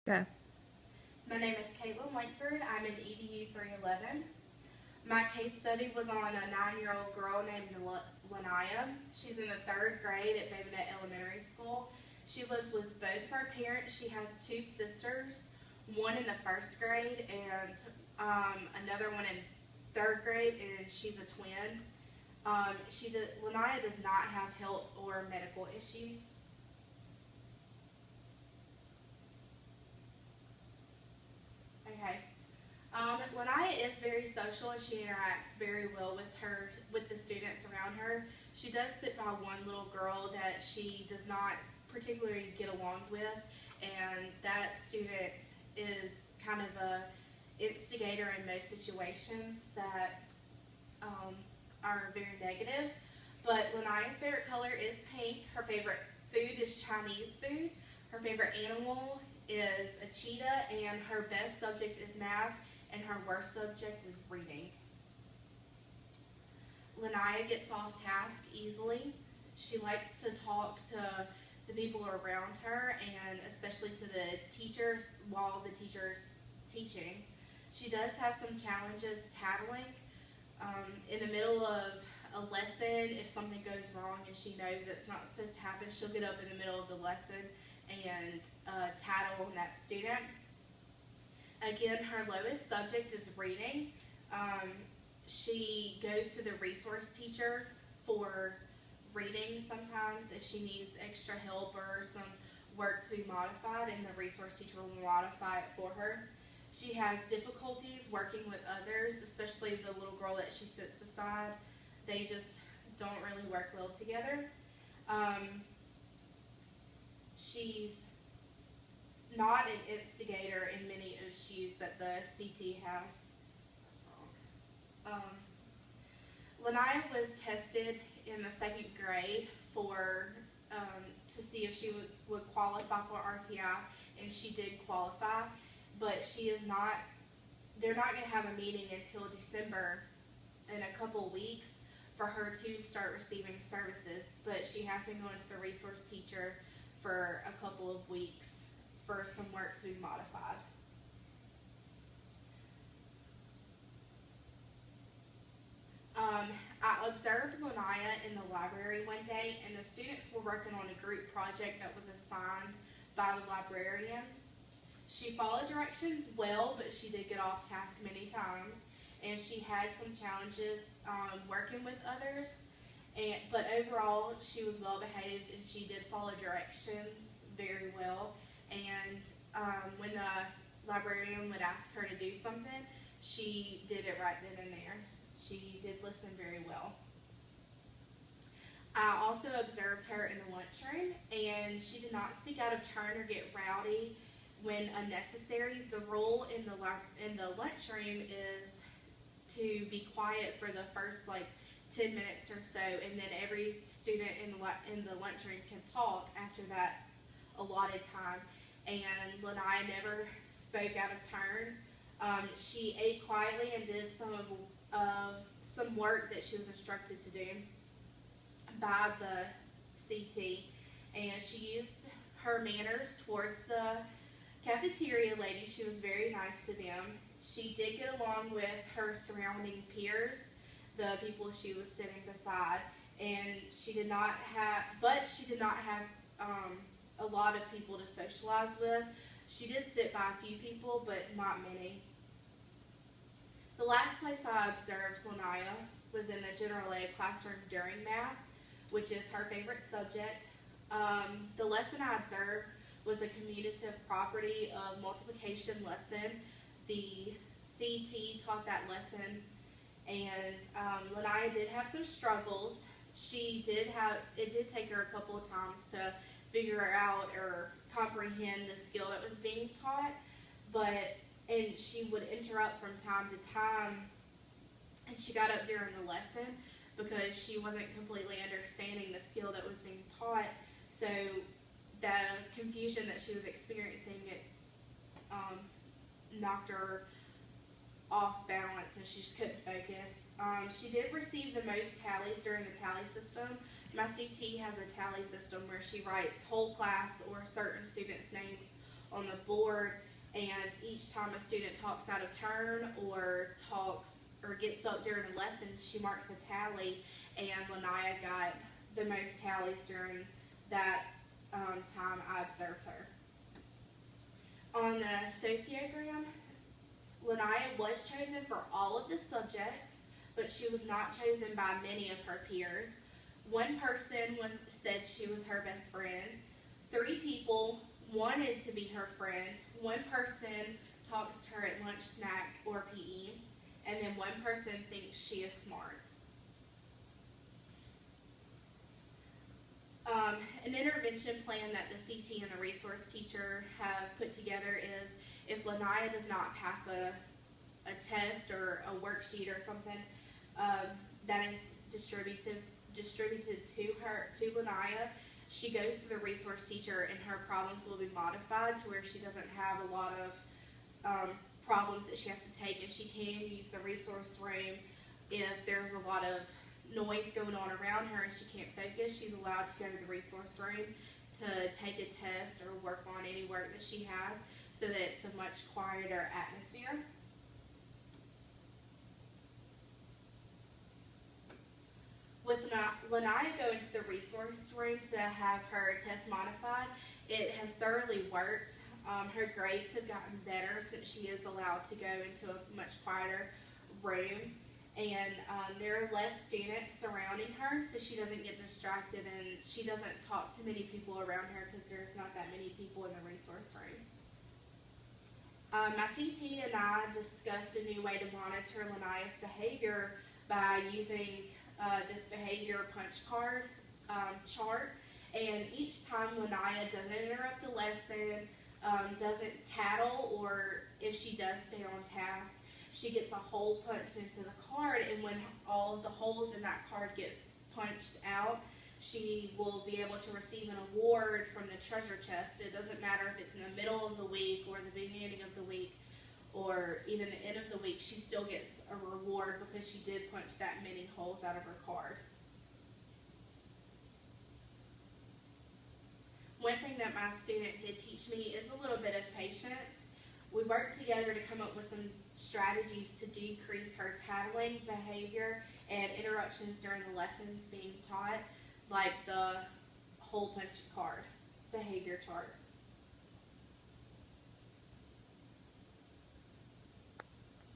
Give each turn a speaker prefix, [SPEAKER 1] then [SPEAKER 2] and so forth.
[SPEAKER 1] Go.
[SPEAKER 2] My name is Caitlin Langford. I'm in EDU 311. My case study was on a 9-year-old girl named Lanaya. She's in the 3rd grade at Babinet Elementary School. She lives with both of her parents. She has 2 sisters, one in the 1st grade and another one in 3rd grade, and she's a twin. Lanaya does not have health or medical issues. Okay. Lanaya is very social and she interacts very well with the students around her. She does sit by one little girl that she does not particularly get along with, and that student is kind of a instigator in most situations that are very negative. But Lanaya's favorite color is pink. Her favorite food is Chinese food. Her favorite animal is a cheetah, and her best subject is math, and her worst subject is reading. Lanaya gets off task easily. She likes to talk to the people around her, and especially to the teachers while the teacher's teaching. She does have some challenges tattling. In the middle of a lesson, if something goes wrong and she knows it's not supposed to happen, she'll get up in the middle of the lesson and tattle on that student. Again, her lowest subject is reading. She goes to the resource teacher for reading sometimes if she needs extra help or some work to be modified, and the resource teacher will modify it for her. She has difficulties working with others, especially the little girl that she sits beside. They just don't really work well together. She's not an instigator in many issues that the CT has. That's wrong. Lanaya was tested in the 2nd grade for to see if she would qualify for RTI, and she did qualify, but she is not. They're not going to have a meeting until December, in a couple weeks, for her to start receiving services. But she has been going to the resource teacher for a couple of weeks for some work to be modified. I observed Lanaya in the library one day, and the students were working on a group project that was assigned by the librarian. She followed directions well, but she did get off task many times, and she had some challenges working with others. But overall, she was well behaved, and she did follow directions very well. And when the librarian would ask her to do something, she did it right then and there. She did listen very well. I also observed her in the lunchroom, and she did not speak out of turn or get rowdy when unnecessary. The rule in the lunchroom is to be quiet for the first 10 minutes or so, and then every student in the lunchroom can talk after that allotted time. And Lanaya never spoke out of turn. She ate quietly and did some work that she was instructed to do by the CT, and she used her manners towards the cafeteria lady. She was very nice to them. She did get along with her surrounding peers, the people she was sitting beside, and she did not have a lot of people to socialize with. She did sit by a few people, but not many. The last place I observed Lanaya was in the general ed classroom during math, which is her favorite subject. The lesson I observed was a commutative property of multiplication lesson. The CT taught that lesson, and Lanaya did have some struggles. It did take her a couple of times to figure out or comprehend the skill that was being taught, and she would interrupt from time to time, and she got up during the lesson because she wasn't completely understanding the skill that was being taught. So the confusion that she was experiencing, it knocked her off balance, and she just couldn't focus. She did receive the most tallies during the tally system. My CT has a tally system where she writes whole class or certain students' names on the board, and each time a student talks out of turn or gets up during a lesson, she marks a tally, and Lanaya got the most tallies during that time I observed her. On the sociogram, Lanaya was chosen for all of the subjects, but she was not chosen by many of her peers. One person said she was her best friend. 3 people wanted to be her friend. One person talks to her at lunch, snack, or PE. And then one person thinks she is smart. An intervention plan that the CT and the resource teacher have put together is if Lanaya does not pass a test or a worksheet or something that is distributed to Lanaya, she goes to the resource teacher and her problems will be modified to where she doesn't have a lot of problems that she has to take, and she can use the resource room if there's a lot of noise going on around her and she can't focus. She's allowed to go to the resource room to take a test or work on any work that she has so that it's a much quieter atmosphere. With Lanaya going to the resource room to have her test modified, it has thoroughly worked. Her grades have gotten better since she is allowed to go into a much quieter room, and there are less students surrounding her, so she doesn't get distracted and she doesn't talk to many people around her because there's not that many people in the resource room. My CT and I discussed a new way to monitor Lanaya's behavior by using this behavior punch card chart, and each time Lanaya doesn't interrupt a lesson, doesn't tattle, or if she does stay on task, she gets a hole punched into the card, and when all of the holes in that card get punched out, she will be able to receive an award from the treasure chest. It doesn't matter if it's in the middle of the week or the beginning of the week or even the end of the week, she still gets a reward because she did punch that many holes out of her card. One thing that my student did teach me is a little bit of patience. We worked together to come up with some strategies to decrease her tattling behavior and interruptions during the lessons being taught, like the hole punch card behavior chart.